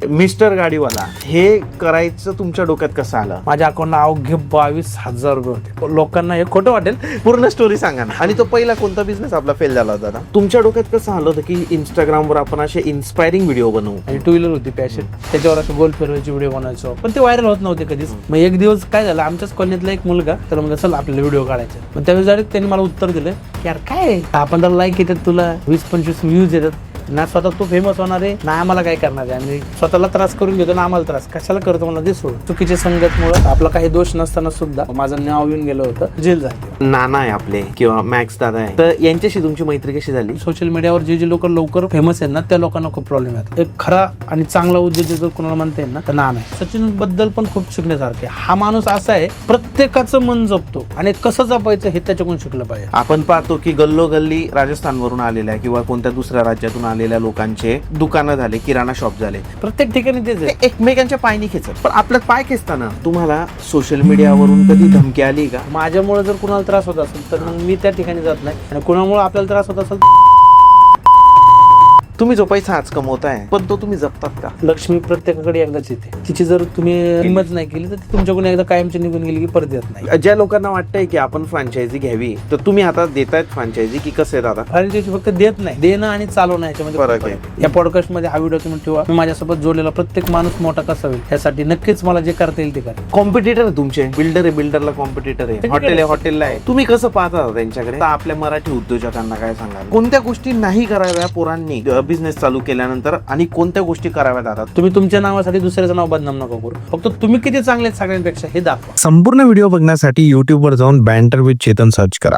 Mister गाडीवाला हे करायचं तुमच्या डोक्यात कसं आलं? माझ्या अकाउंटला अवघे 22,000 रुपये होते. लोकांना हे खोटं वाटेल. पूर्ण स्टोरी सांगा ना. आणि तो पहिला कोणता बिझनेस आपला फेल झाला होता ना? तुमच्या डोक्यात कसं आलं होतं की इंस्टाग्रामवर आपण असे इन्स्पायरिंग व्हिडिओ बनवू? आणि टू व्हीलर होती पॅशन, त्याच्यावर असं गोल फिरवायचे व्हिडिओ बनायचो, पण ते व्हायरल होत नव्हते कधीच. मग एक दिवस काय झालं, आमच्याच कॉलनीतला एक मुलगा त्याला म्हणजे चल आपल्याला व्हिडिओ काढायचे. पण त्यावेळेस डायरेक्ट त्यांनी मला उत्तर दिलं की यार काय 10-15 लाईक येतात तुला, 20-25 व्ह्यूज येतात ना, स्वतः तू फेमस होणार आहे ना, आम्हाला काय करणार आहे, आणि स्वतःला त्रास करून घेतो ना आम्हाला त्रास कशाला करतो मला ते सोड. चुकीच्या संगतमुळे आपला काही दोष नसताना सुद्धा माझं नाव येऊन गेलं होतं, जेल झाली. नाना आहे आपले किंवा मॅक्स दादा आहे, तर यांच्याशी तुमची मैत्री कशी झाली? सोशल मीडियावर जे लोक लवकर फेमस आहेत ना त्या लोकांना खूप प्रॉब्लेम आहेत. एक खरा आणि चांगला उद्योजक जर कोणाला म्हणता येईल ना तर नाना आहे. सचिन बद्दल पण खूप शिकण्यासारखे. हा माणूस असा आहे प्रत्येकाचं मन जपतो आणि कसं जपायचं हे त्याच्याकडून शिकलं पाहिजे. आपण पाहतो की गल्लोगल्ली राजस्थानवरून आलेल्या किंवा कोणत्या दुसऱ्या राज्यातून आलेल्या लोकांचे दुकानं झाले, किराणा शॉप झाले, प्रत्येक ठिकाणी तेच आहे. ते एकमेकांच्या पायनी खेचत. पण आपल्यात पाय खेचताना तुम्हाला सोशल मीडियावरून कधी धमकी आली का? माझ्यामुळे जर कुणाला त्रास होत असेल तर मग मी त्या ठिकाणी जात नाही, आणि कुणामुळे आपल्याला त्रास होत असेल. तुम्ही जो पैसा आज कमवताय पण तो तुम्ही जपतात का? लक्ष्मी प्रत्येकाकडे एकदाच येते. तिची जर तुम्ही किंमत नाही केली तर ती तुमच्याकडून एकदा कायमची निघून गेली की परत येत नाही. ज्या लोकांना वाटतंय की आपण फ्रँचायझी घ्यावी, तर तुम्ही आता देतायत फ्रँचायझी की कसं आहे दादा? फ्रँचायझी फक्त देत नाही, देणं आणि चालवणं याच्यामध्ये फरक आहे. या पॉडकास्ट मध्ये हा व्हिडिओ तुम्ही ठेवा. मी माझ्यासोबत जोडलेला प्रत्येक माणूस मोठा कसा होईल यासाठी नक्कीच मला जे करता येईल ते करा. कॉम्पिटिटर आहे तुमचे, बिल्डर आहे, बिल्डरला कॉम्पिटिटर आहे, हॉटेल आहे, हॉटेलला आहे. तुम्ही कसं पाहता त्यांच्याकडे? तर आपल्या मराठी उद्योजकांना काय सांगाल? कोणत्या गोष्टी नाही कराव्या पोरांनी बिझनेस चालू केल्यानंतर, आणि कोणत्या गोष्टी कराव्या दादा? तुम्ही तुमच्या नावासाठी दुसऱ्याचं नाव बदनाम नका करू. फक्त तुम्ही किती चांगले आहेत सगळ्यांपेक्षा हे दाखवा. संपूर्ण व्हिडिओ बघण्यासाठी YouTube वर जाऊन बँटर विथ चेतन सर्च करा.